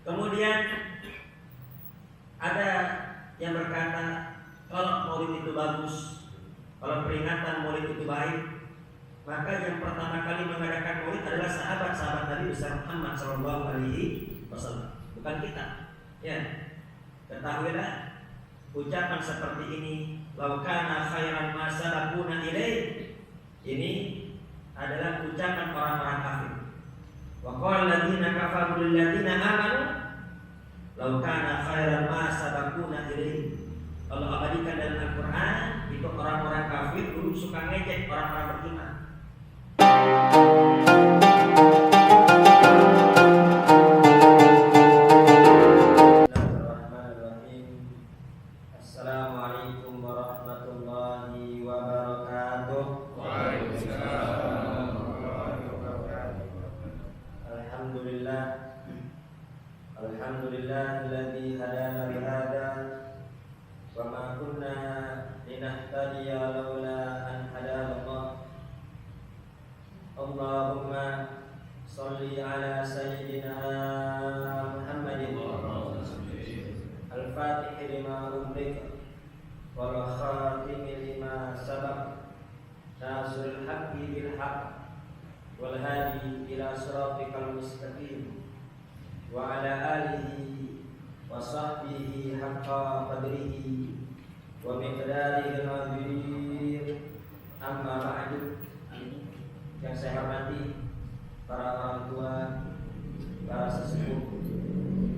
Kemudian ada yang berkata kalau maulid itu bagus, kalau peringatan maulid itu baik, maka yang pertama kali mengadakan maulid adalah sahabat-sahabat Nabi besar Muhammad Sallallahu Alaihi Wasallam, bukan kita. Ya, ketahuilah ucapan seperti ini, laukana khairan ma sabaquna ilaih, ini adalah ucapan orang-orang kafir. Wa qala alladziina kafaru lil ladziina aamanu laukana khairan ma sabaquna ilaih. Allah abadikan dalam Al-Quran itu orang-orang kafir dulu suka ngejek orang-orang beriman. Assalamualaikum warahmatullahi wabarakatuh. Waalaikumsalam warahmatullahi wabarakatuh. Alhamdulillah, alhamdulillahilladzi hadana lihada wa ma kunna linahtadiya laula an hadana Allah. Allahumma sholli ala sayyidina Muhammadin al-fatih lima ughliqa wal khatim lima sabaq nasrul haqqi bil haqq wal hadi ila siratikal mustaqim wa ala alihi wa sahbihi haqqa qadrihi wa miqdarihi al-azim. Amma ba'du. Yang saya hormati para orang tua, para sesepuh,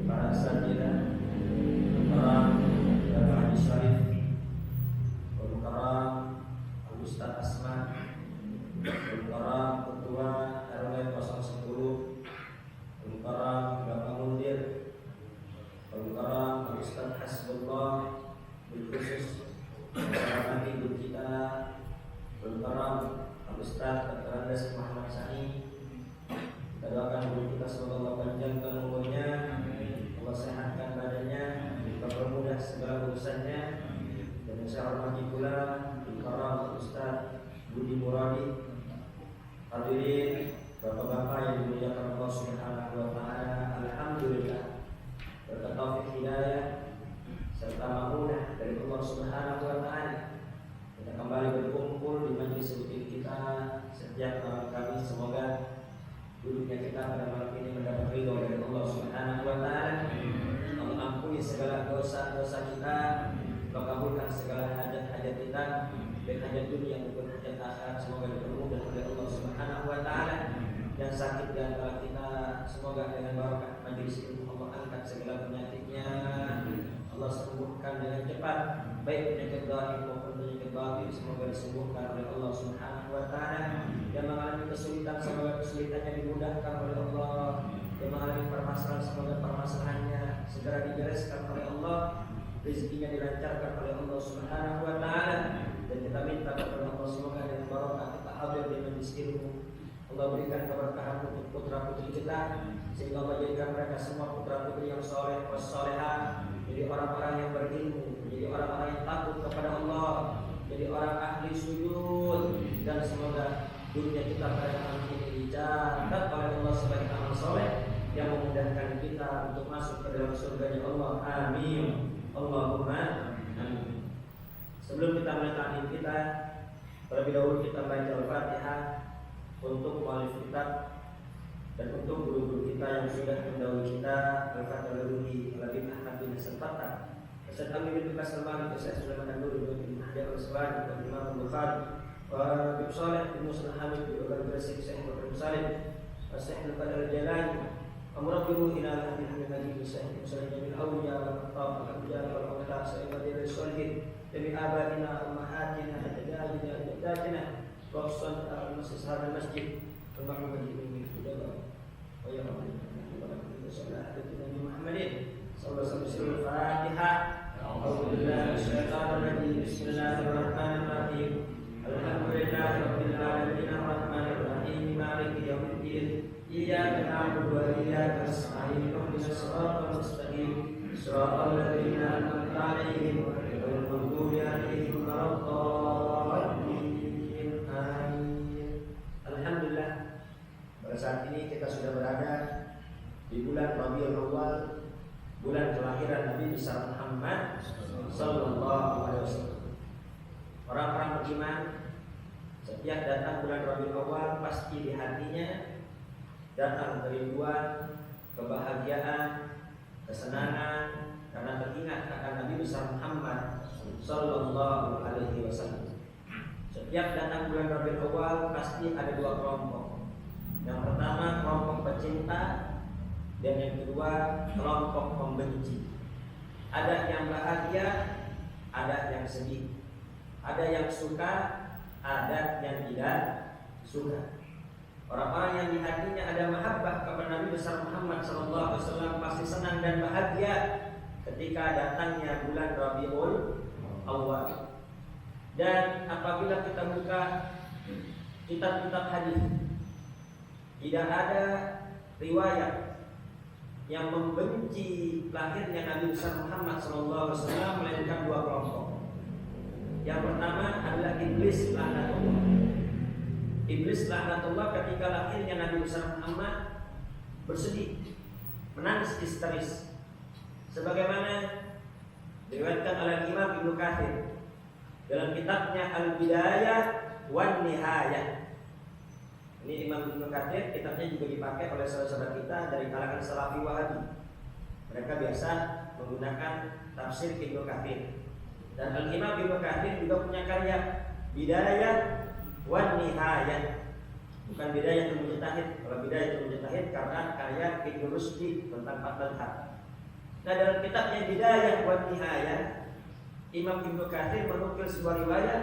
para asatidzah, para Bapak Haji Syarif, para Ustaz Asma, para Ketua RW 010, para Bapak Mundir, para Ustaz Hasbullah, khusus para ibu kita, para Ustaz Dr. Andes Muhammad Sani. Kita doakan guru kita semoga Allah panjangkan umurnya, Allah sehatkan badannya, dipermudah segala urusannya. Dan saya hormati pula para Ustaz Budi Muradi, hadirin bapak-bapak yang dimuliakan Allah Subhanahu wa taala. Alhamdulillah berkat taufik hidayah serta maunah dari Allah Subhanahu wa taala, kita kembali berkumpul di majelis rutin kita setiap malam Kamis. Semoga duduknya kita pada malam ini mendapat ridho dari Allah Subhanahu wa taala. Allah ampuni segala dosa-dosa kita, Allah kabulkan segala hajat-hajat kita, baik hajat dunia maupun hajat akhirat. Semoga dipermudah oleh Allah Subhanahu wa taala. Yang sakit di antara kita, semoga dengan barokah majelis ini Allah angkat segala penyakitnya, Allah sembuhkan dengan cepat, baik penyakit zahir maupun penyakit batin. Semoga disembuhkan oleh Allah Subhanahu wa taala. Yang mengalami kesulitan, semoga kesulitannya dimudahkan oleh Allah. Yang mengalami permasalahan, semoga permasalahannya segera dibereskan oleh Allah, rezekinya dilancarkan oleh Allah Subhanahu wa taala. Dan kita minta kepada Allah semoga dengan barokah kita hadir di majelis ilmu, Allah berikan keberkahan untuk putra putri kita, sehingga Allah jadikan mereka semua putra putri yang soleh wassolehah, jadi orang-orang yang berilmu, jadi orang-orang yang takut kepada Allah, jadi orang ahli sujud. Dan semoga dunia kita pada malam ini dicatat oleh Allah sebagai amal soleh yang memudahkan kita untuk masuk ke dalam surganya Allah. Amin. Allahumma amin. Sebelum kita mulai ta'lim kita, terlebih dahulu kita baca Al-Fatihah untuk mu'alif kitab dan untuk guru-guru kita yang sudah mendahului kita. Al-Fatihah Al-Ruhi Al-Habib Ahmad bin Hasan Fattah, Ustaz Amin bin Tukas Al-Malik, Ustaz Sulaiman Al-Nur bin Hajar Al-Aswad, dan Imam Al-Bukhari, Habib Saleh bin Musa Al-Hamid bin Ubar Gresik, Syekh Muhammad Salim, Syekh Al-Qadar Al-Jalani, Amurabiru ila al-Hamid Hamid Najib, Syekh Musa Jamil Awliya wal-Qattab Al-Abdiyah wal-Qawta, Syekh Qadir Al-Solihin, Demi abadina, ummahatina, ajadadina, ajadatina, Waqsan al-Masjid al-Masjid Al-Mahmud al-Jimmi Al-Jabal wa ya Rabbi Nabi Muhammadin sallallahu alaihi wasallam. Al-Fatihah. A'udzubillahi minasyaitonir rajim. Bismillahirrahmanirrahim. Alhamdulillahi rabbil alamin arrahmanir rahim maliki yaumiddin. Iyyaka na'budu wa iyyaka nasta'in. Ihdinas siratal mustaqim. Shiratal ladzina an'amta 'alaihim ghairil maghdubi 'alaihim waladdallin. Alhamdulillah, pada saat ini kita sudah berada di di bulan Rabiul Awal, bulan kelahiran Nabi besar Muhammad sallallahu alaihi wasallam. Orang-orang beriman setiap datang bulan Rabiul Awal pasti di hatinya datang kerinduan, kebahagiaan, kesenangan karena teringat akan Nabi besar Muhammad sallallahu alaihi wasallam. Setiap datang bulan Rabiul Awal pasti ada dua kelompok. Yang pertama kelompok pecinta dan yang kedua kelompok pembenci. Ada yang bahagia, ada yang sedih. Ada yang suka, ada yang tidak suka. Orang-orang yang di hatinya ada mahabbah kepada Nabi besar Muhammad sallallahu alaihi wasallam pasti senang dan bahagia ketika datangnya bulan Rabiul Awal. Dan apabila kita buka kitab-kitab hadis, tidak ada riwayat yang membenci lahirnya Nabi besar Muhammad SAW melainkan dua kelompok. Yang pertama adalah iblis laknatullah. Iblis laknatullah ketika lahirnya Nabi besar Muhammad bersedih, menangis histeris. Sebagaimana diriwayatkan oleh Imam Ibnu Katsir dalam kitabnya Al-Bidayah wan Nihayah. Ini Imam Ibnu Katsir, kitabnya juga dipakai oleh saudara-saudara kita dari kalangan Salafi Wahabi. Mereka biasa menggunakan tafsir Ibnu Katsir. Dan Al-Imam Ibnu Katsir juga punya karya Bidayah wan Nihayah. Bukan Bidayatul Mujtahid. Kalau Bidayatul Mujtahid karena karya Ibnu Rusdi tentang madhab. Nah, dalam kitabnya Bidayah wan Nihayah, Imam Ibnu Katsir menukil sebuah riwayat,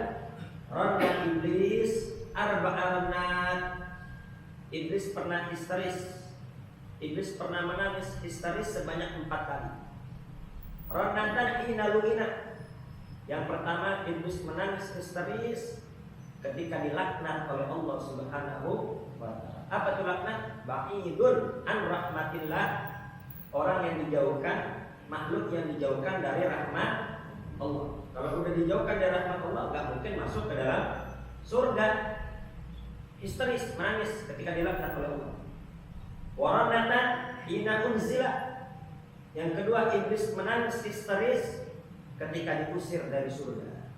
Ranna iblis arba'anat. Iblis pernah histeris. Iblis pernah menangis histeris sebanyak 4 kali. Ranatan inaluina. Yang pertama, iblis menangis histeris ketika dilaknat oleh Allah Subhanahu wa taala. Apa itu laknat? Ba'idun an rahmatillah. Orang yang dijauhkan, makhluk yang dijauhkan dari rahmat Allah. Kalau sudah dijauhkan dari rahmat Allah, enggak mungkin masuk ke dalam surga. Histeris, menangis ketika dilaknat oleh Allah. Waranata hina unzila. Yang kedua, iblis menangis histeris ketika diusir dari surga.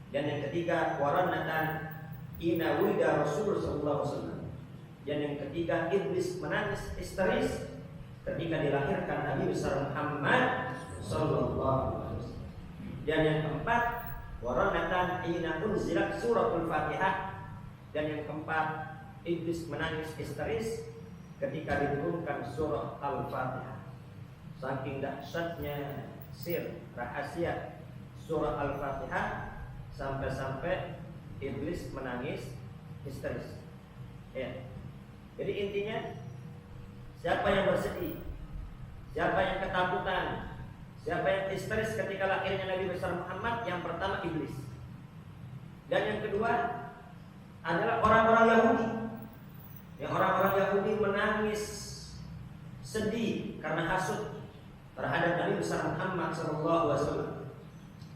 Dan yang ketiga, waranatan hina wulida Rasul sallallahu alaihi wasallam. Dan yang ketiga, iblis menangis histeris ketika dilahirkan Nabi besar Muhammad sallallahu alaihi wasallam. Dan yang keempat, waranatan hina unzilat suratul Fatihah. Dan yang keempat, iblis menangis histeris ketika diturunkan surah Al-Fatihah. Saking dahsyatnya sir rahasia surah Al-Fatihah sampai-sampai iblis menangis histeris. Ya. Jadi intinya, siapa yang bersedih, siapa yang ketakutan, siapa yang histeris ketika lahirnya Nabi besar Muhammad, yang pertama iblis. Dan yang kedua adalah orang-orang Yahudi. Yang orang-orang Yahudi menangis sedih karena hasud terhadap Nabi besar Muhammad sallallahu alaihi wasallam.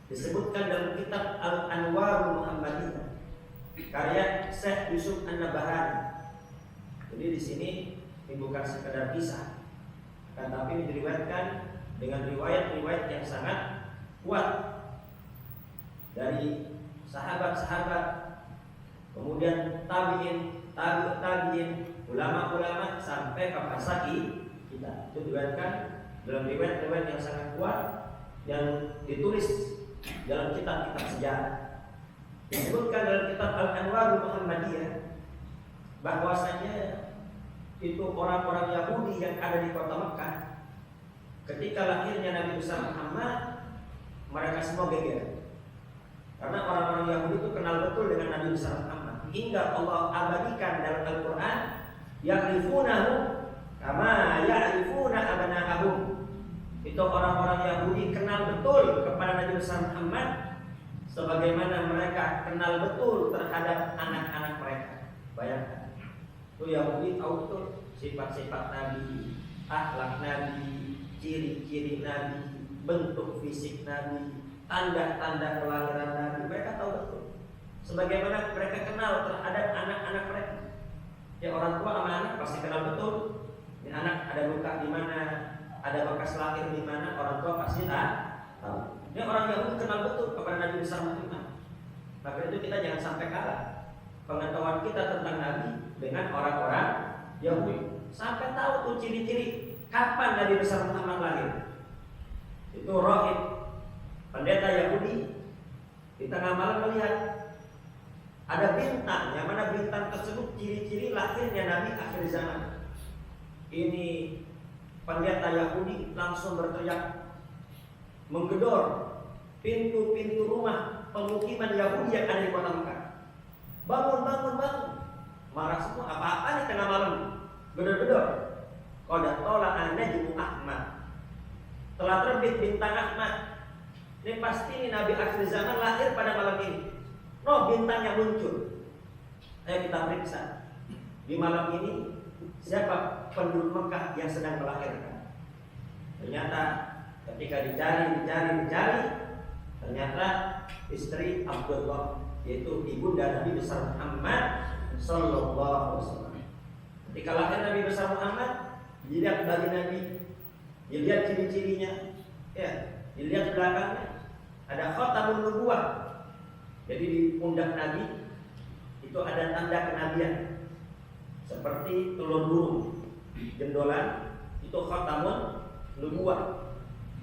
Disebutkan dalam kitab Al-Anwarul Muhammadiyah karya Syekh Yusuf An-Nabahani. Jadi di sini ini bukan sekedar kisah, tetapi ini diriwayatkan dengan riwayat-riwayat yang sangat kuat dari sahabat-sahabat, kemudian tabi'in, tabi'ut tabi'in, ulama-ulama sampai ke masa kita. Itu diriwayatkan dalam riwayat-riwayat yang sangat kuat yang ditulis dalam kitab-kitab sejarah. Disebutkan dalam kitab Al-Anwarul Muhammadiyah bahwasanya itu orang-orang Yahudi yang ada di kota Mekah ketika lahirnya Nabi besar Muhammad, mereka semua geger. Karena orang-orang Yahudi itu kenal betul dengan Nabi besar Muhammad, hingga Allah abadikan dalam Al-Quran, ya'rifunahu kama ya'rifuna abna'ahum. Itu orang-orang Yahudi kenal betul kepada Nabi besar Muhammad sebagaimana mereka kenal betul terhadap anak-anak mereka. Bayangkan, itu Yahudi tahu betul sifat-sifat Nabi, akhlak Nabi, ciri-ciri Nabi, bentuk fisik Nabi, tanda-tanda kelahiran Nabi, mereka tahu betul. Sebagaimana mereka kenal terhadap anak-anak mereka. Ya, orang tua sama anak pasti kenal betul. Ini anak ada luka di mana, ada bekas lahir di mana, orang tua pasti tahu. Ini orang Yahudi kenal betul kepada Nabi besar Muhammad. Maka itu kita jangan sampai kalah pengetahuan kita tentang Nabi dengan orang-orang Yahudi. Sampai tahu tuh ciri-ciri kapan Nabi besar Muhammad lahir. Itu rahib, pendeta Yahudi, di tengah malam melihat ada bintang, yang mana bintang tersebut ciri-ciri lahirnya Nabi akhir zaman. Ini pendeta Yahudi langsung berteriak, menggedor pintu-pintu rumah pemukiman Yahudi yang ada di kota Mekah. Bangun, bangun, bangun. Marah semua, apa-apa nih tengah malam? Gedor-gedor. Qad tala najmu Ahmad. Telah terbit bintang Ahmad. Ini pasti ini Nabi akhir zaman lahir pada malam ini. No, bintangnya muncul. Ayo kita periksa. Di malam ini siapa penduduk Mekah yang sedang melahirkan? Ternyata ketika dicari, ternyata istri Abdullah, yaitu ibunda Nabi besar Muhammad sallallahu alaihi wasallam. Ketika lahir Nabi besar Muhammad, dilihat dari Nabi, dilihat ciri-cirinya, ya, dilihat belakangnya ada khatamun nubuwah. Jadi di pundak Nabi itu ada tanda kenabian, seperti telur burung, jendolan, itu khatamun nubuwah,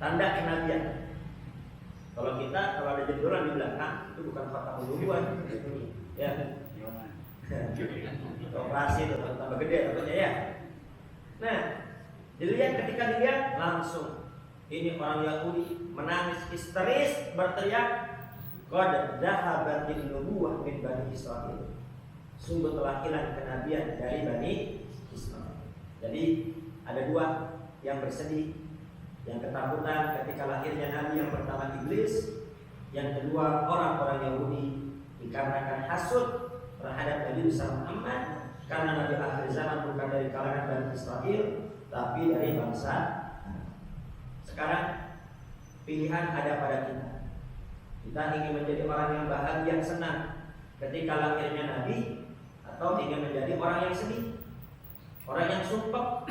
tanda kenabian. Kalau ada jendolan di belakang, itu bukan khatamun nubuwah, ya. Operasi itu tambah gede tentunya ya. Nah, ketika dilihat langsung ini orang Yahudi menangis histeris berteriak, qad dhahabatin nubuwah min Bani Israil. Sungguh telah hilang kenabian dari Bani Israil. Jadi ada dua yang bersedih, yang ketakutan ketika lahirnya Nabi, yang pertama iblis, yang kedua orang-orang Yahudi dikarenakan hasud terhadap Nabi besar Muhammad, karena Nabi akhir zaman bukan dari kalangan Bani Israil tapi dari bangsa. Sekarang pilihan ada pada kita. Kita ingin menjadi orang yang bahagia, yang senang ketika lahirnya Nabi, atau ingin menjadi orang yang sedih, orang yang sumpah,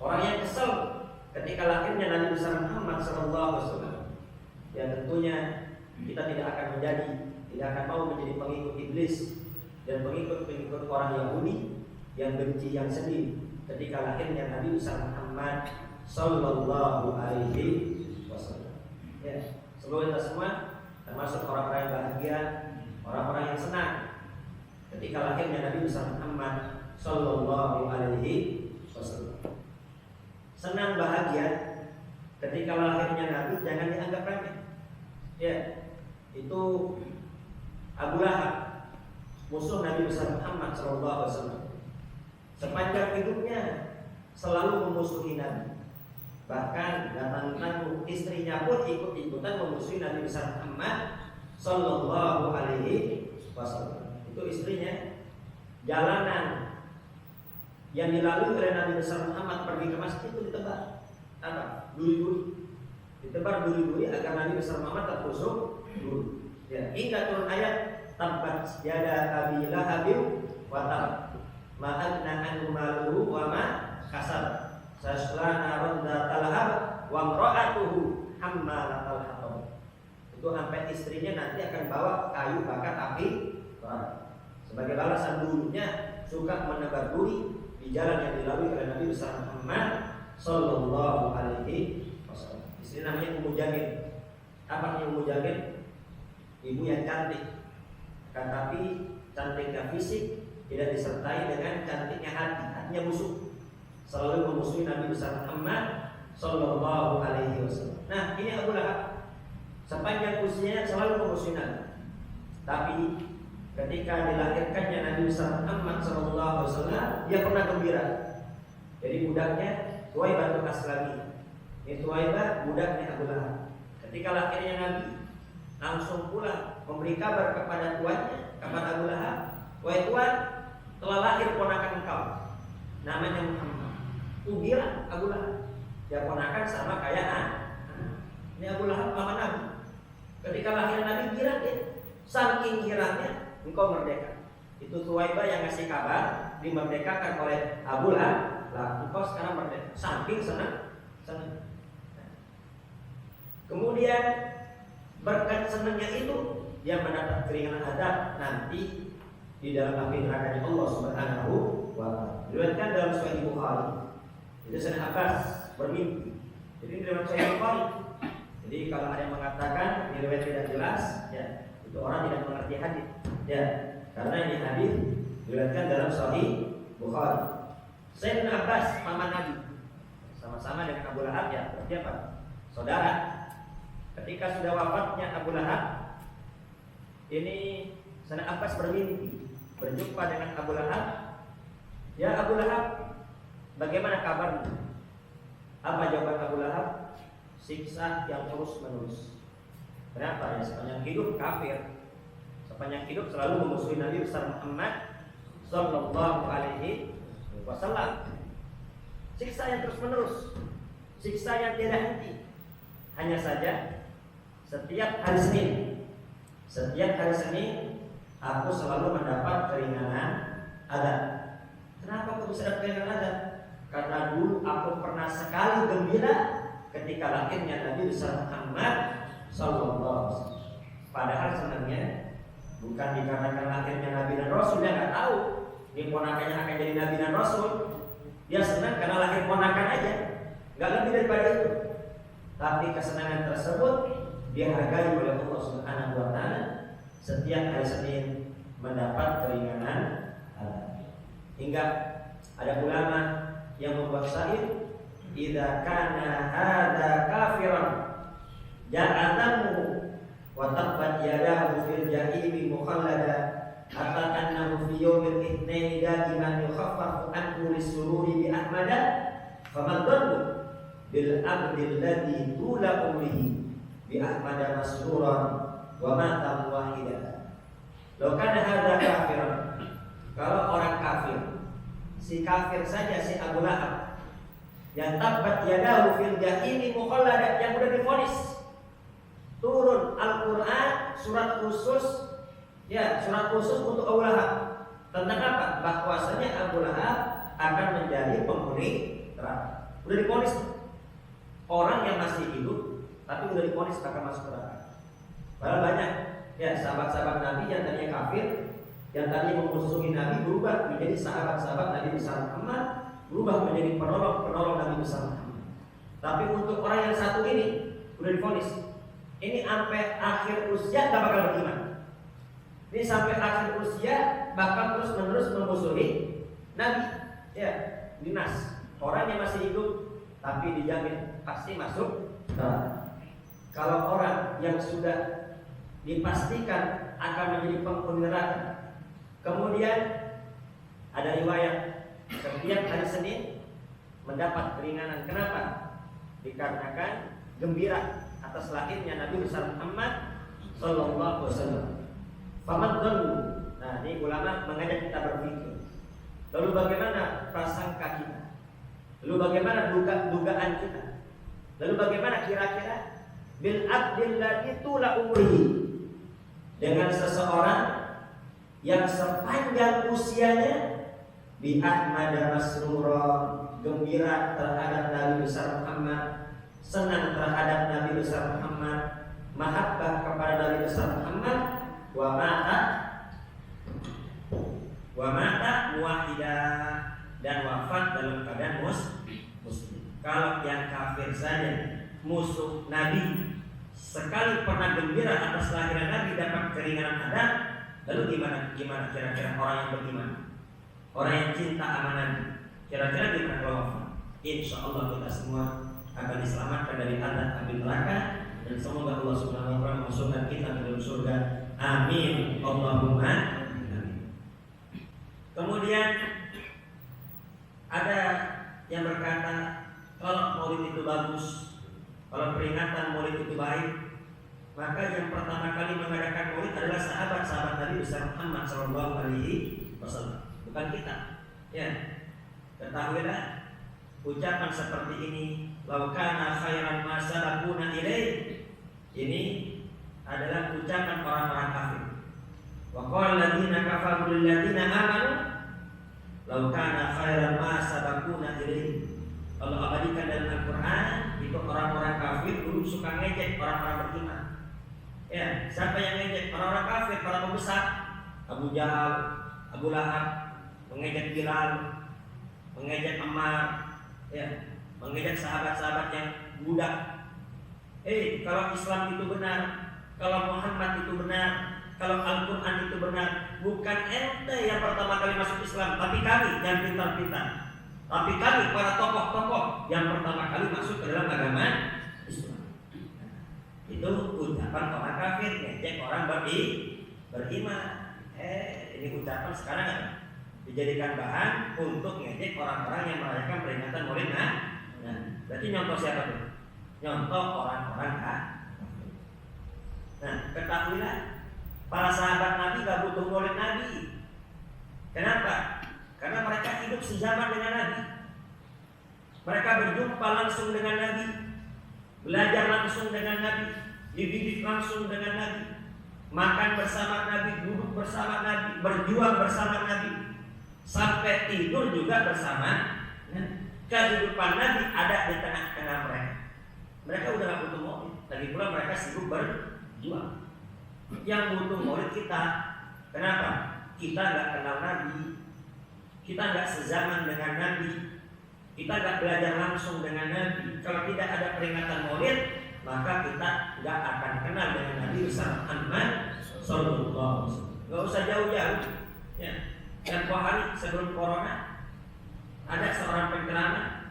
orang yang kesel ketika lahirnya Nabi besar Muhammad sallallahu alaihi wasallam. Ya tentunya kita tidak akan mau menjadi pengikut iblis dan pengikut orang Yahudi yang benci, yang sedih ketika lahirnya Nabi besar Muhammad sallallahu alaihi wasallam. Ya, seluruh kita semua termasuk orang-orang yang bahagia, orang-orang yang senang ketika lahirnya Nabi besar Muhammad sallallahu alaihi wasallam. Senang bahagia ketika lahirnya Nabi jangan dianggap remeh. Ya, itu Abu Lahab, musuh Nabi besar Muhammad sallallahu alaihi wasallam. Sepanjang hidupnya selalu memusuhi Nabi. Bahkan datang istrinya pun ikut-ikutan memusuhi Nabi besar Muhammad sallallahu alaihi wasallam. Itu istrinya. Jalanan yang dilalui oleh Nabi besar Muhammad pergi ke masjid itu ditebar apa? Duri-duri. Ditebar duri-duri agar Nabi besar Muhammad tertusuk duri. Ya, hingga turun ayat tabbat yada abi lahabin wa tab ma agna anhu maluhu wa ma kasab sasla naron datal lahab wa imra'atuhu hammalatal hatab. Itu sampai istrinya nanti akan bawa kayu bakar api sebagai balasan dulunya suka menebar duri di jalan yang dilalui oleh Nabi besar Muhammad sallallahu alaihi wasallam. Istri namanya Ummu Jamil. Apa namanya Ummu Jamil? Ibu yang cantik, tetapi cantiknya fisik tidak disertai dengan cantiknya hati. Hatinya busuk, selalu memusuhi Nabi besar Muhammad sallallahu alaihi wasallam. Nah, ini Abu Lahab sepanjang usianya selalu memusuhi Nabi. Tapi ketika dilahirkannya Nabi besar Muhammad sallallahu alaihi wasallam, dia pernah gembira. Jadi budaknya Thuwaibah Al-Aslami. Ini Thuwaibah budaknya Abu Lahab. Ketika lahirnya Nabi, langsung pulang memberi kabar kepada tuannya, kepada Abu Lahab, wahai tuan, telah lahir ponakan engkau, namanya Muhammad. Bilang Abu Lahab, dia ponakan sama kayak ini Abu Lahab mama Nabi. Ketika lahir Nabi girang dia, saking girangnya engkau merdeka. Itu Thuwaibah yang ngasih kabar dimerdekakan oleh Abu Lahab. lah engkau sekarang merdeka. Saking senang. Kemudian berkat senangnya itu dia mendapat keringanan adab nanti di dalam api neraka Allah Subhanahu wa taala. Diriwayatkan dalam Sahih Bukhari. Itu Sayyidina Abbas bermimpi. Jadi dalam Sahih Bukhari. Jadi kalau ada yang mengatakan riwayat tidak jelas, ya itu orang tidak mengerti hadis. Ya, karena ini hadis diriwayatkan dalam Sahih Bukhari. Sayyidina Abbas paman Nabi sama-sama dengan Abu Lahab, ya berarti apa? Saudara. Ketika sudah wafatnya Abu Lahab, ini Sayyidina Abbas bermimpi berjumpa dengan Abu Lahab. Ya Abu Lahab, bagaimana kabarmu? Apa jawaban Abu Lahab? Siksa yang terus menerus. Kenapa? Ya sepanjang hidup kafir, sepanjang hidup selalu memusuhi Nabi besar Muhammad Sallallahu Alaihi Wasallam. Siksa yang terus menerus, siksa yang tidak henti. Hanya saja setiap hari Senin aku selalu mendapat keringanan adab. Kenapa aku bisa dapat keringanan adab? Karena dulu aku pernah sekali gembira ketika lahirnya Nabi besar Muhammad Sallallahu Alaihi Wasallam. Padahal sebenarnya bukan dikarenakan lahirnya Nabi dan Rasul, dia nggak tahu ini ponakannya akan jadi Nabi dan Rasul. Dia senang karena lahir ponakan aja, nggak lebih daripada itu. Tapi kesenangan tersebut dihargai oleh Allah Subhanahu wa taala. Setiap hari Senin mendapat keringanan adab. Hingga ada ulama yang membuat syair, idza kana hadza kafiran ja'atamu wa tabbat yadahu fil jahimi mukhallada hatta annahu fi yawmil itsnaini da'iman yukhaffafu anhu lisururi bi ahmada famadallu bil abdil ladzi tula umrihi bi ahmada masruran wa mata muwahidan. Law kana hadza kafiran, kalau orang kafir, si kafir saja, si Abu Lahab yang tabbat yadahu fil jahimi mukhallada, yang sudah divonis, turun Al-Quran surat khusus, ya surat khusus untuk Abu Lahab. Tentang apa? Bahwasanya Abu Lahab akan menjadi penghuni neraka. Sudah divonis. Orang yang masih hidup tapi sudah divonis akan masuk neraka. Padahal banyak ya sahabat-sahabat Nabi yang tadinya kafir, yang tadinya memusuhi Nabi, berubah menjadi sahabat-sahabat Nabi besar Muhammad, berubah menjadi penolong Nabi besar Muhammad. Tapi untuk orang yang satu ini sudah divonis, ini sampai akhir usia tak bakal beriman. Ini sampai akhir usia bakal terus menerus memusuhi Nabi. Ya, dinas. Orang yang masih hidup tapi dijamin pasti masuk neraka. Kalau orang yang sudah dipastikan akan menjadi penghuni neraka, kemudian ada riwayat setiap hari Senin mendapat keringanan. Kenapa? Dikarenakan gembira atas lahirnya Nabi besar Muhammad Sallallahu Alaihi Wasallam. Famadallu. Nah, ini ulama mengajak kita berpikir. Lalu bagaimana prasangka kita? Lalu bagaimana dugaan kita? Lalu bagaimana kira-kira bil abdil ladzi tula umrihi, dengan seseorang yang sepanjang usianya bi ahmad masrura, gembira terhadap Nabi besar Muhammad, senang terhadap Nabi besar Muhammad, mahabbah kepada Nabi besar Muhammad, wa mata muwahidah, dan wafat dalam keadaan muslim. Kalau yang kafir saja musuh Nabi sekali pernah gembira atas lahiran Nabi dapat keringanan adab, lalu gimana kira-kira orang yang beriman, orang yang cinta amanah, kira-kira gimana kalau wafat? Insya Allah kita semua akan diselamatkan dari adab api neraka, dan semoga Allah Subhanahu wa taala memasukkan kita ke dalam surga. Amin. Allahumma amin. Kemudian ada yang berkata, kalau maulid itu bagus, kalau peringatan maulid itu baik, maka yang pertama kali mengadakan maulid adalah sahabat-sahabat Nabi besar Muhammad Sallallahu Alaihi Wasallam, bukan kita. Ya, ketahuilah ucapan seperti ini, laukana khairan ma sabaquna ilaih, ini adalah ucapan orang-orang kafir. Wa qala alladziina kafaru lil ladziina aamanu Lau kana khairan ma sabaquna ilaihi. Allah abadikan dalam Al-Quran itu orang-orang kafir dulu suka ngejek orang-orang beriman. Ya, siapa yang ngejek? Orang-orang kafir, para pembesar. Abu Jahal, Abu Lahab, mengejek Bilal, mengejek Ammar, ya, mengejek sahabat-sahabat yang budak. Kalau Islam itu benar, kalau Muhammad itu benar, kalau Al-Quran itu benar, bukan ente yang pertama kali masuk Islam, tapi kami yang pintar-pintar. Tapi kami para tokoh-tokoh yang pertama kali masuk ke dalam agama Islam. Itu ucapan orang kafir, ngejek orang beriman. Ini ucapan sekarang dijadikan bahan untuk ngejek orang-orang yang merayakan peringatan Maulid. Berarti nyontoh siapa tuh? Nyontoh orang-orang kafir. Ketahuilah, para sahabat Nabi gak butuh Maulid Nabi. Kenapa? Karena mereka hidup sejaman dengan Nabi. Mereka berjumpa langsung dengan Nabi, belajar langsung dengan Nabi, dididik langsung dengan Nabi, makan bersama Nabi, duduk bersama Nabi, berjuang bersama Nabi, sampai tidur juga bersama. Kehidupan Nabi ada di tengah-tengah mereka. Mereka udah gak butuh maulid. Lagi pula mereka sibuk berjuang. Yang butuh maulid kita. Kenapa? Kita gak kenal Nabi, kita gak sezaman dengan Nabi, kita gak belajar langsung dengan Nabi. Kalau tidak ada peringatan maulid, maka kita gak akan kenal dengan Nabi besar Muhammad sallallahu alaihi wasallam. Gak usah jauh-jauh. Ya, tempo hari sebelum corona ada seorang penceramah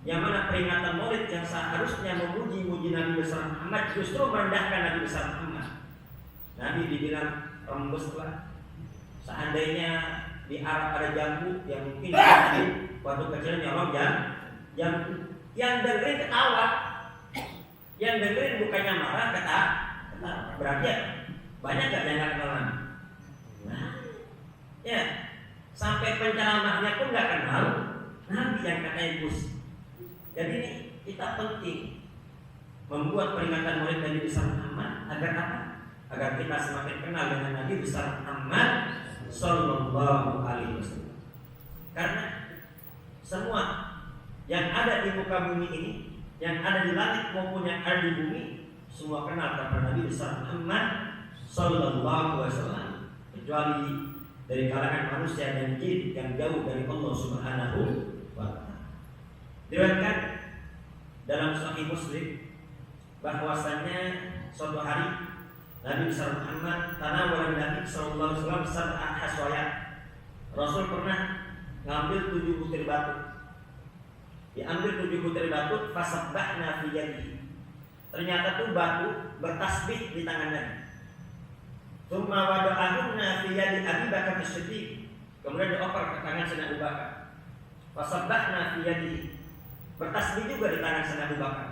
yang mana peringatan maulid yang seharusnya memuji Nabi besar Muhammad justru merendahkan Nabi besar Muhammad. Nabi dibilang rembeslah. Seandainya di Arab ada jambu yang mungkin waktu kecil nyolong jambu, yang dengerin ketawa, yang dengerin bukannya marah, ketawa. Berarti ya, banyak gak yang gak kenal Nabi? Ya, sampai penceramahnya pun gak kenal Nabi yang katanya bus. Jadi ini kita penting membuat peringatan Maulid Nabi besar Muhammad agar apa? Agar kita semakin kenal dengan Nabi besar Muhammad sallallahu alaihi wasallam. Karena semua yang ada di muka bumi ini, yang ada di langit maupun yang ada di bumi, semua kenal kepada Nabi besar Muhammad sallallahu alaihi wasallam, kecuali dari kalangan manusia dan jin yang jauh dari Allah Subhanahu wa taala. Diriwayatkan dalam Sahih Muslim bahwasanya suatu hari Nabi besar Muhammad tanawwala Nabi sallallahu alaihi wasallam sab'a haswayat. Rasul pernah ngambil 7 butir batu. Diambil 7 butir batu, fasabbahna fi yadihi. Ternyata tuh batu bertasbih di tangan Nabi. Tsumma wada'ahunna fi yadi Abi Bakar As-Siddiq. Kemudian dioper ke tangan Sayyidina Abu Bakar. Fasabbahna fi yadihi. Bertasbih juga di tangan Sayyidina Abu Bakar.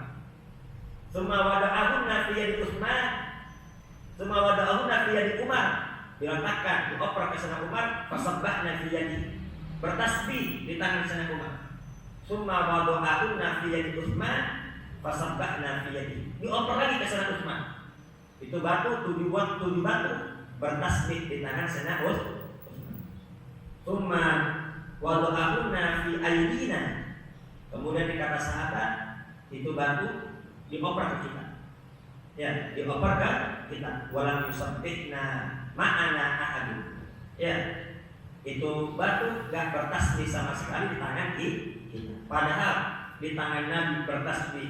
Tsumma wada'ahunna fi yadi Utsman. Tsumma wada'ahunna fi yadi Umar. Diletakkan, dioper ke Sayyidina Umar. Fasabbahna fi yadi. Bertasbih di tangan Sayyidina Umar. Tsumma wada'ahunna fi yadi Utsman. Fasabbahna fi yadi. Dioper lagi ke Sayyidina Utsman. Itu batu 7 batu bertasbih di tangan Sayyidina Utsman. Tsumma wada'ahunna fi aydina. Kemudian dikata sahabat, itu batu dioper ke kita. Ya, dioper ke kita. Walam yusabbihna ma'ana ahadun. Ya, itu batu gak bertasbih sama sekali di tangan kita. Padahal di tangan Nabi bertasbih,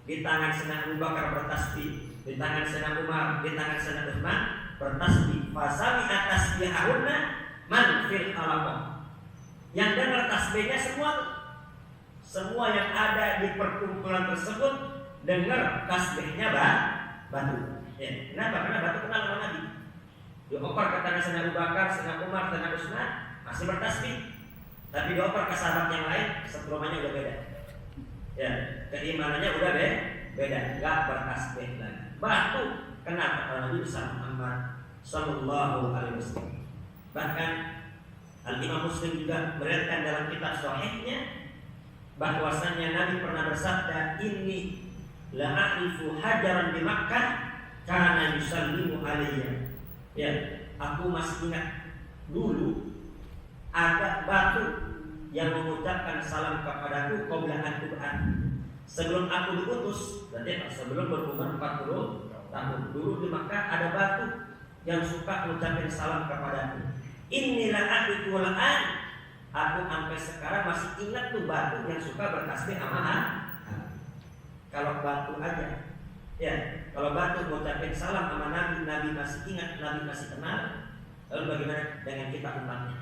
di tangan Sayyidina Abu Bakar bertasbih, di tangan Sayyidina Umar, di tangan Sayyidina Utsman bertasbih. Fasami tasbihahunna man fil khalaqah. Yang dengar tasbihnya semua yang ada di perkumpulan tersebut dengar tasbihnya batu. Ya, kenapa? Karena batu kenal sama Nabi. Dioper ke tangan Sayyidina Abu Bakar, Sayyidina Umar, Sayyidina Utsman masih bertasbih. Tapi dioper ke sahabat yang lain, setelahnya udah beda. Ya, keimanannya udah beda, enggak bertasbih lagi. Batu kenapa? Karena Nabi besar Muhammad sallallahu alaihi wasallam. Bahkan Al-Imam Muslim juga meriwayatkan dalam kitab sahihnya bahwasanya Nabi pernah bersabda, "Inni la a'rifu hajaran di Makkah kana yusallimu alayya." Ya, aku masih ingat dulu ada batu yang mengucapkan salam kepadaku qabla an tub'at. Sebelum aku diutus, berarti sebelum berumur 40 tahun. Dulu di Makkah ada batu yang suka mengucapkan salam kepadaku. Inilah aku tulaan. Aku sampai sekarang masih ingat tuh batu yang suka bertasbih amahan. Kalau batu aja, ya, kalau batu mengucapkan salam sama Nabi, Nabi masih ingat, Nabi masih kenal. Lalu bagaimana dengan kita umatnya?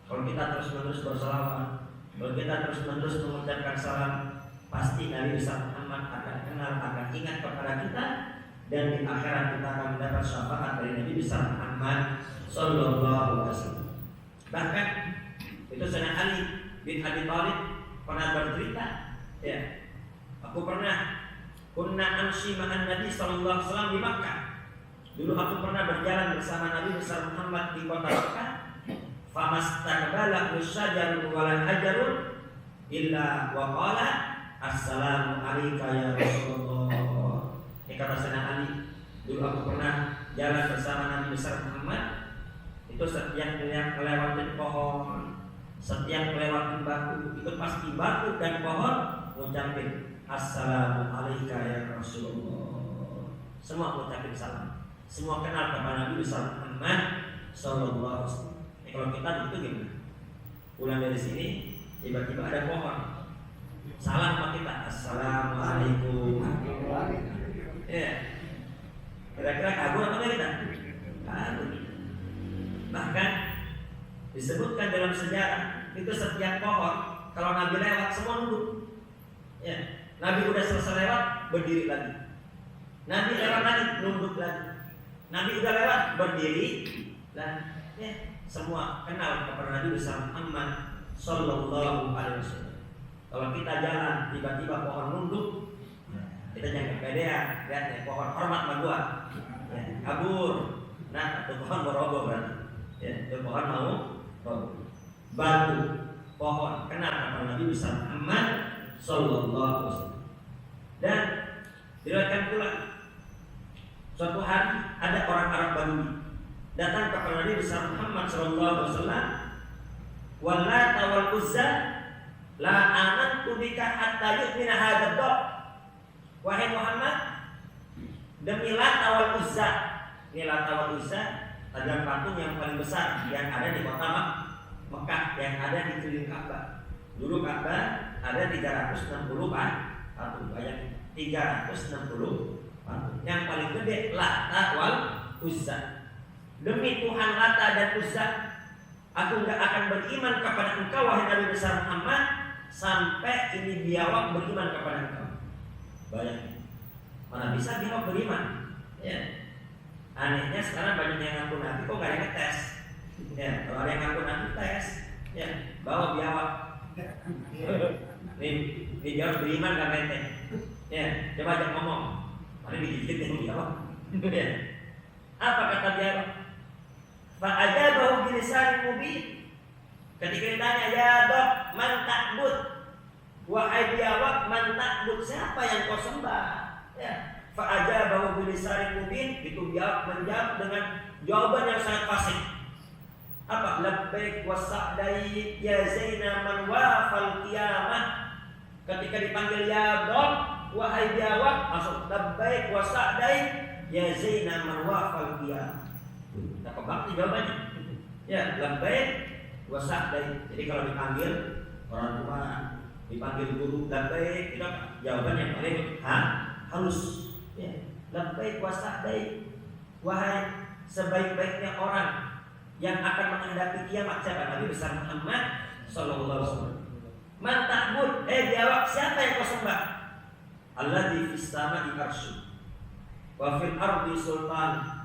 Kalau kita terus-menerus bersalawat, kalau kita terus-menerus mengucapkan salam, pasti Nabi besar Muhammad akan kenal, akan ingat kepada kita, dan di akhirat kita akan mendapat syafaat dari Nabi besar Muhammad Sallallahu Alaihi Wasallam. Bahkan itu Sayyidina Ali bin Abi Thalib pernah bercerita, ya, aku pernah kunna amshi ma'an Nabi Sallallahu Alaihi Wasallam di Makkah. Dulu aku pernah berjalan bersama Nabi besar Muhammad di kota Makkah. Famastaqbala musyajarun wala hajarun illa wa qala assalamu alayka ya Rasulullah. Ini kata Sayyidina Ali. Dulu aku pernah jalan bersama Nabi besar Muhammad. Itu setiap melewati pohon, setiap melewati batu, itu pasti batu dan pohon mengucapkan assalamu alayka ya Rasulullah. Semua mengucapkan salam. Semua kenal kepada Nabi besar Muhammad sallallahu alaihi wasallam. Kalau kita gitu gimana? Pulang dari sini tiba-tiba ada pohon, salam sama kita, assalamualaikum. Ya, kira-kira kabur apa kita? Kabur. Bahkan disebutkan dalam sejarah itu setiap pohon kalau Nabi lewat semua nunduk. Ya, Nabi udah selesai lewat berdiri lagi. Nabi lewat lagi nunduk lagi. Nabi udah lewat berdiri lagi. Ya. Semua kenal kepada Nabi besar Muhammad Sallallahu Alaihi Wasallam. Kalau kita jalan tiba-tiba pohon nunduk, kita jangan kepedean, lihat ya, pohon hormat sama gua, ya, kabur. Nah, itu pohon mau roboh berarti, ya, itu pohon mau roboh. Batu, pohon kenal kepada Nabi besar Muhammad Sallallahu Alaihi Wasallam. Dan diriwayatkan pula suatu hari ada orang Arab Badui datang kepada Nabi besar Muhammad sallallahu alaihi wasallam, "Wallata wal Uzza la amantu bika hatta yu'mina hadzal dab." Wahai Muhammad, demi Lata wal Uzza. Ini Lata wal Uzza adalah patung yang paling besar yang ada di kota Mekah, yang ada di keliling Ka'bah. Dulu Ka'bah ada 360 patung, banyak 360 patung. Yang paling gede Lata wal Uzza. Demi Tuhan Lata dan Uzza, aku enggak akan beriman kepada engkau wahai Nabi besar Muhammad sampai ini biawak beriman kepada engkau. Bayangin, mana bisa biawak beriman? Ya. Anehnya sekarang banyak yang ngaku Nabi, kok nggak ada yang ngetes? Ya, kalau ada yang ngaku Nabi tes, ya, bawa biawak. Nih biawak beriman gak ente? Ya, coba aja ngomong. Mana digigit yang biawak? Ya. Apa kata biawak? Fa'ajabahu bilisanin mubin. Ketika ditanya, ya Dok, man ta'bud? Wahai biawak, man ta'bud? Siapa yang kau sembah? Ya. Fa'ajabahu bilisanin mubin. Itu biawak menjawab dengan jawaban yang sangat fasih. Apa? Labbaik wa sa'daik ya zaina man wafal qiyamah. Ketika dipanggil ya Dok, wahai biawak, masuk labbaik wa sa'daik ya zaina man wafal qiyamah. Tak kebakti jawabannya. Ya, labbaik wa sa'daik. Jadi kalau dipanggil orang tua, dipanggil guru labbaik, itu jawabannya paling halus. Ya, labbaik wa sa'daik. Wahai sebaik-baiknya orang yang akan menghadapi kiamat, siapa? Nabi besar Muhammad sallallahu alaihi wasallam. Man ta'bud? Jawab, siapa yang kau sembah? Alladzi fis sama'i arsy wa fil ardi sultan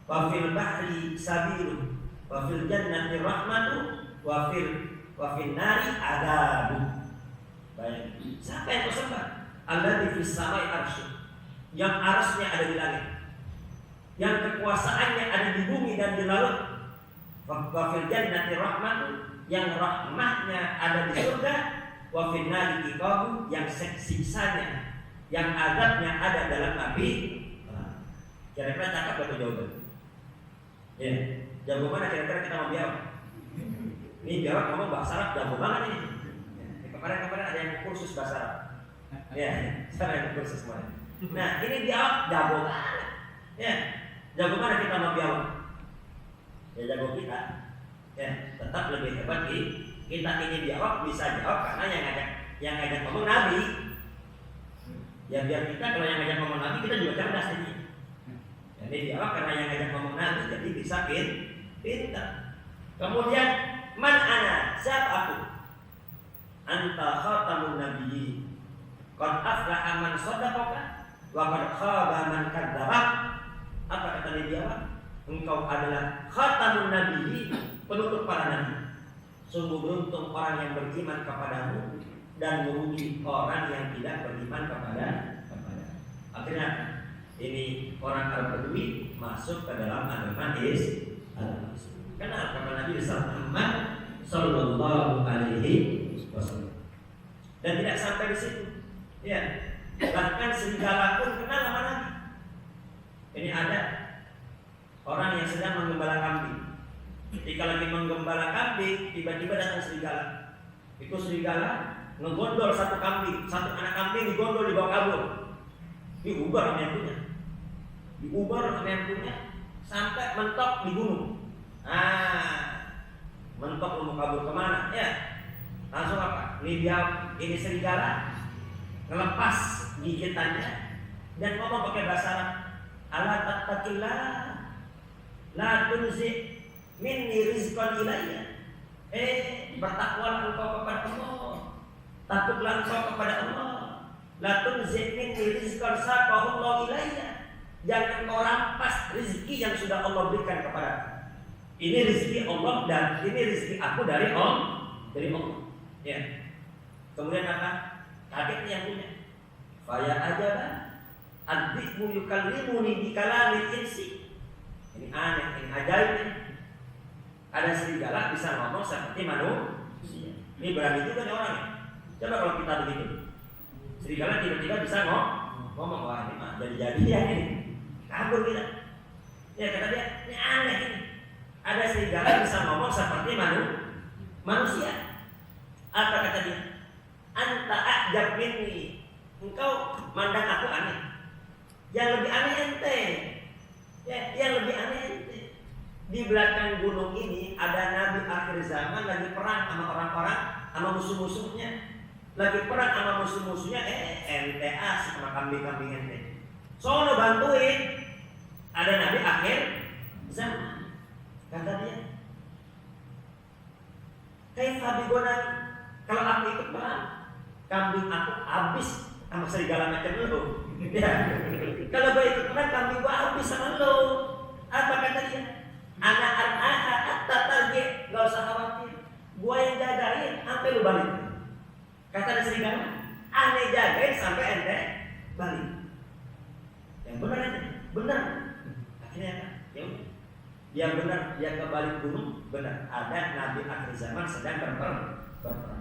wa fil bahri sabilun wa fil jannati rahmatu wa fil nari adabu. Baik, siapa yang kau sembah? Alladzi fis sama'i arsy, yang arsy-nya ada di langit, yang kekuasaannya ada di bumi dan di laut. Wa fil jannati rahmatu, yang rahmatnya ada di surga. Wa fil nari iqabu, yang siksanya, yang azabnya ada dalam api. Kira-kira cakap atau jawaban? Ya, jawaban mana kira-kira kita mau jawab? Ini jawab ngomong bahasa Arab jago banget ini. Kemarin ada yang kursus bahasa Arab. Ya, saya yang kursus kemarin. Nah, ini jawab jago banget. Ya, jago mana kita mau jawab? Ya jago kita. Ya, tetap lebih hebat kita ini jawab bisa jawab karena yang ngajak ngomong Nabi. Ya biar kita kalau yang ngajak ngomong Nabi kita juga cerdas ini. Jadi jawab karena yang ngajak ngomong Nabi jadi bisa pintar. Kemudian man ana, siapa aku? Anta khatamun nabiyyin. Qad aflaha man sadaqaka wa qad khaba man kadzdzaba. Apa kata dia jawab? Engkau adalah khatamun nabiyyin, penutup para nabi. Sungguh beruntung orang yang beriman kepadamu dan merugi orang yang tidak beriman kepada. Akhirnya ini orang Arab Badui masuk ke dalam agama Islam. Kenapa? Karena Nabi Muhammad Sallallahu Alaihi Wasallam. Dan tidak sampai di situ. Ya, bahkan serigala pun kenal sama Nabi. Ini ada orang yang sedang menggembala kambing. Ketika lagi menggembala kambing, tiba-tiba datang serigala. Itu serigala ngegondol satu kambing, satu anak kambing digondol dibawa kabur. Diubar sama yang punya. Diubar sama yang punya sampai mentok di gunung. Mentok mau kabur kemana? Ya, langsung apa? Ini serigala ngelepas gigitannya dan ngomong pakai bahasa Arab. Ala tattaqillah, la tunzi minni rizqan ilayya. Bertakwalah engkau kepada Allah. Takutlah engkau kepada Allah. La tunzi minni rizqan saqahullahu ilayya. Jangan kau rampas rezeki yang sudah Allah berikan kepada aku. Ini rezeki Allah dan ini rezeki aku dari Allah. Ya. Kemudian apa? Kaget yang punya. Faya ajaba adbi'u yukallimuni bi kalamil insi. Ini aneh, ini ajaib ini. Ada serigala bisa ngomong seperti manusia. Ini berani juga nih orangnya. Coba kalau kita begitu. Serigala tiba-tiba bisa ngomong, wah ini mah jadi-jadian ini. Kabur kita. Ya kata dia, ini aneh ini. Ada serigala bisa ngomong seperti manusia. Apa kata dia? Anta a'jab minni. Engkau mandang aku aneh. Yang lebih aneh ente. Ya, yang lebih aneh ente. Di belakang gunung ini ada nabi akhir zaman lagi perang sama orang-orang, sama musuh-musuhnya. Lagi perang sama musuh-musuhnya, ente asik sama kambing-kambing ente. Soalnya bantuin. Ada nabi akhir zaman. Kata dia, kaifa bigonani? Kalau aku ikut perang, kambing aku habis sama serigala macam lu. Ya. Kalau gue ikut perang, kambing gue habis sama lu. Apa kata dia? Anak hatta target, gak usah khawatir. Gue yang jagain sampai lu balik. Kata serigala, aneh jagain sampai ente balik. Yang benar ente, benar. Akhirnya apa? Dia benar, dia ke balik gunung, benar. Ada nabi akhir zaman sedang berperang.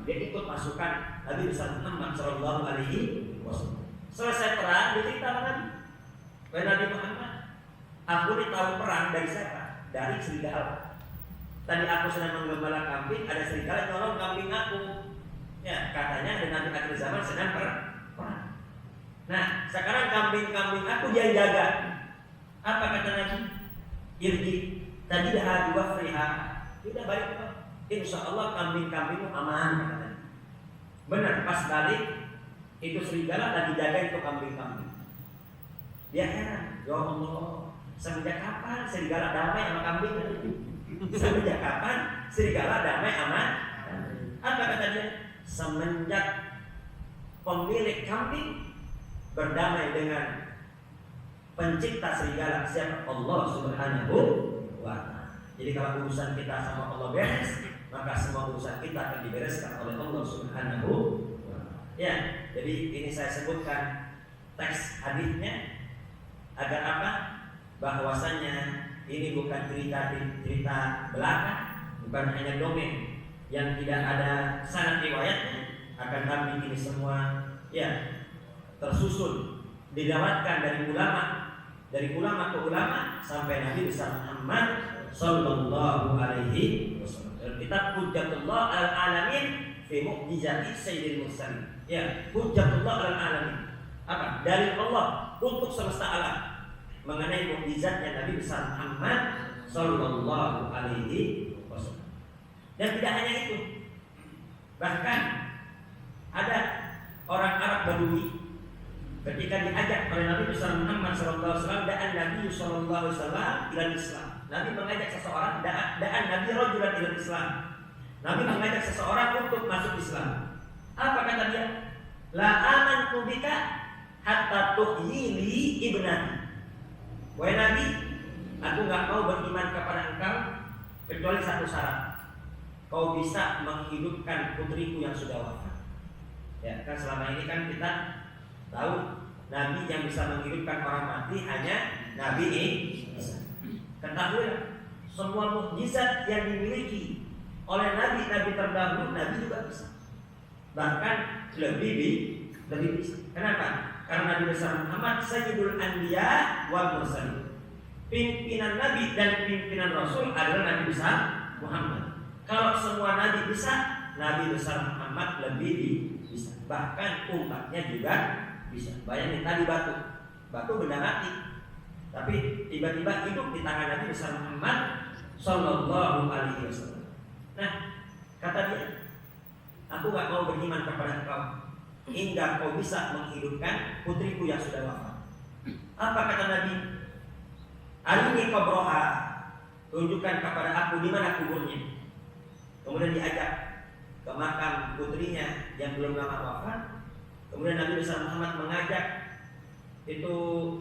Dia ikut pasukan Nabi Muhammad Sallallahu Alaihi Wasallam. Selesai perang, diceritakan Nabi. Nabi Muhammad, aku ini tahu perang dari siapa? Dari serigala. Tadi aku sedang menggembala kambing, ada serigala nyolong kambing aku. Ya, katanya ada nabi akhir zaman sedang perang. Nah, sekarang kambing-kambing aku dia jaga. Apa kata Nabi? Irji, tadi dah dua friha. Sudah balik kok. Insya Allah kambing-kambingmu aman. Benar, pas balik itu serigala lagi jagain tuh kambing-kambing. Dia heran, ya Allah, semenjak kapan serigala damai sama kambing? Semenjak kapan serigala damai sama? Apa kata dia? Semenjak pemilik kambing berdamai dengan pencipta serigala, siapa? Allah Subhanahu wa ta'ala. Jadi kalau urusan kita sama Allah beres, maka semua urusan kita akan dibereskan oleh Allah Subhanahu wa ta'ala. Ya, jadi ini saya sebutkan teks hadisnya agar apa? Bahwasanya ini bukan cerita belaka, bukan hanya dongeng yang tidak ada sanad riwayatnya, akan tapi ini semua ya tersusun didapatkan dari ulama ke ulama sampai Nabi besar Muhammad Sallallahu Alaihi Wasallam. kitab Hujjatullah al-alamin fi mu'jizati sayyidil mursalin. Ya, Hujjatullah al-alamin. Apa? Dalil Allah untuk semesta alam mengenai mukjizatnya Nabi besar Muhammad sallallahu alaihi wasallam. Dan tidak hanya itu. Bahkan ada orang Arab Badui ketika diajak oleh Nabi besar Muhammad sallallahu alaihi wasallam, da'an Nabi sallallahu alaihi wasallam ila Islam. Nabi mengajak seseorang, da'an Nabi rajulan ila Islam. Nabi mengajak seseorang untuk masuk Islam. Apa kata dia? La amantu bika hatta tuhyili ibnati. Wahai Nabi, aku gak mau beriman kepada engkau kecuali satu syarat. Kau bisa menghidupkan putriku yang sudah wafat. Ya, kan selama ini kan kita tahu Nabi yang bisa menghidupkan orang mati hanya Nabi Isa. Ketahuilah, semua mukjizat yang dimiliki oleh nabi-nabi terdahulu, Nabi juga bisa. Bahkan lebih bisa. Kenapa? Karena Nabi besar Muhammad Sayyidul Anbiya wal Mursalin. Pimpinan Nabi dan pimpinan Rasul adalah Nabi besar Muhammad. Kalau semua Nabi bisa, Nabi besar Muhammad lebih bisa. Bahkan umatnya juga bisa. Bayangin tadi batu benda mati, tapi tiba-tiba hidup di tangan Nabi besar Muhammad sallallahu alaihi wasallam. Nah, kata dia, aku gak mau beriman kepada engkau hingga kau bisa menghidupkan putriku yang sudah wafat. Apa kata Nabi? Arini qabroha, tunjukkan kepada aku di mana kuburnya. Kemudian diajak ke makam putrinya yang belum lama wafat. Kemudian Nabi besar Muhammad mengajak itu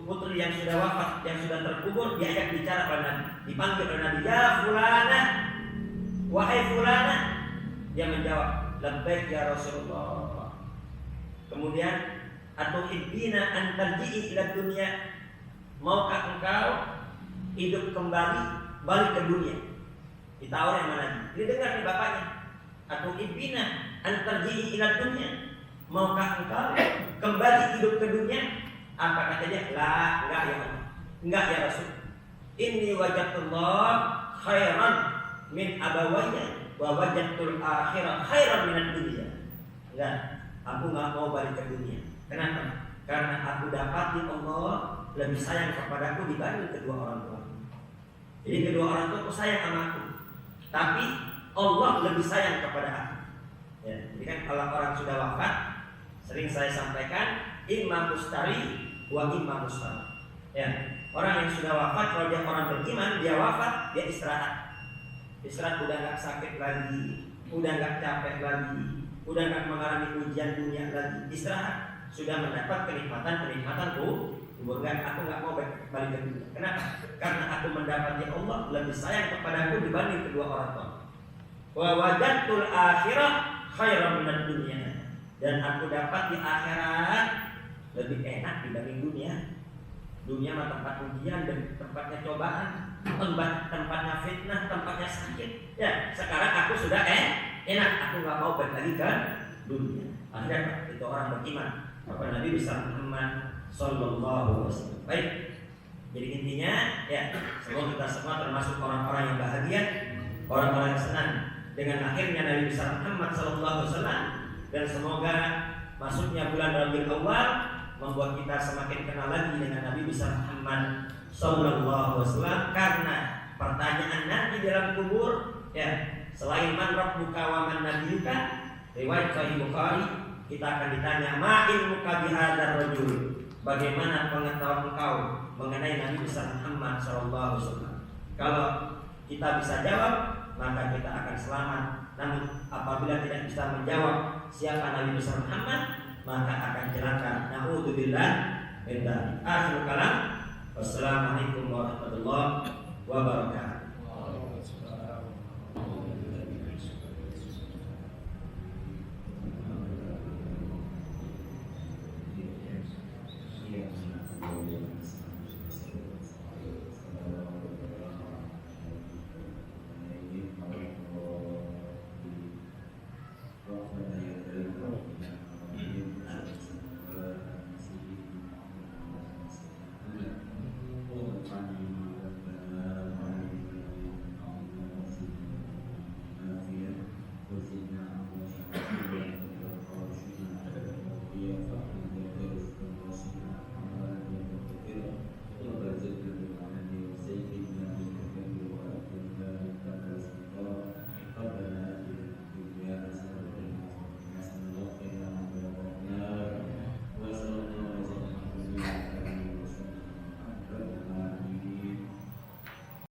putri yang sudah wafat, yang sudah terkubur, diajak bicara oleh Nabi, dipanggil oleh Nabi, ya fulana, wahai fulana. Dia menjawab, labbaik ya Rasulullah. Kemudian atau ibina antarji'i ila dunia, maukah engkau hidup kembali, balik ke dunia? Ditawar yang mana? Dia dengar nih bapaknya. Atau ibina antarji'i ila dunia, maukah engkau kembali hidup ke dunia? Apa kata dia? La, enggak ya Allah, enggak ya Rasul. Inni wajadtullah khairan min abawayya wa wajadtul akhirah khairan minad dunya. Enggak, aku enggak mau balik ke dunia. Kenapa? Karena aku dapati Allah lebih sayang kepadaku dibanding kedua orang tua. Jadi kedua orang tua sayang sama aku, tapi Allah lebih sayang kepada aku. Ya, jadi kan kalau orang sudah wafat, sering saya sampaikan, imam mustari wa imam mustari. Ya, orang yang sudah wafat, kalau dia orang beriman, dia wafat, dia istirahat. Istirahat, udah nggak sakit lagi, udah nggak capek lagi, udah nggak mengalami ujian dunia lagi. Istirahat, sudah mendapat kenikmatan kubur. Aku nggak mau balik ke dunia. Kenapa? Karena aku mendapati Allah lebih sayang kepadaku dibanding kedua orang tua. Wa wajadtul akhirah khairan minad dunya. Dan aku dapat di akhirat lebih enak dibanding dunia. Dunia mah tempat ujian dan tempatnya cobaan, tempatnya fitnah, tempatnya sakit. Ya, sekarang aku sudah enak, aku nggak mau balik lagi ke dunia. Akhirnya itu orang beriman kepada Nabi besar Muhammad sallallahu alaihi wasallam. Baik. Jadi intinya ya, semoga kita semua termasuk orang-orang yang bahagia, orang-orang yang senang dengan akhirnya Nabi besar Muhammad sallallahu alaihi wasallam, dan semoga masuknya bulan Rabiul Awwal membuat kita semakin kenal lagi dengan Nabi besar Muhammad sallallahu alaihi wasallam. Karena pertanyaan nanti dalam kubur, ya, selain man rabbuka wa man nabiyuka, riwayat Sahih Bukhari, kita akan ditanya ma ilmuka bihadzal rajul, bagaimana pengetahuan engkau mengenai Nabi besar Muhammad sallallahu alaihi wasallam. Kalau kita bisa jawab, maka kita akan selamat. Namun apabila tidak bisa menjawab siapa Nabi besar Muhammad, maka akan celaka. Na'udzubillah min dzalik. Akhirul kalam. Wassalamualaikum warahmatullahi wabarakatuh.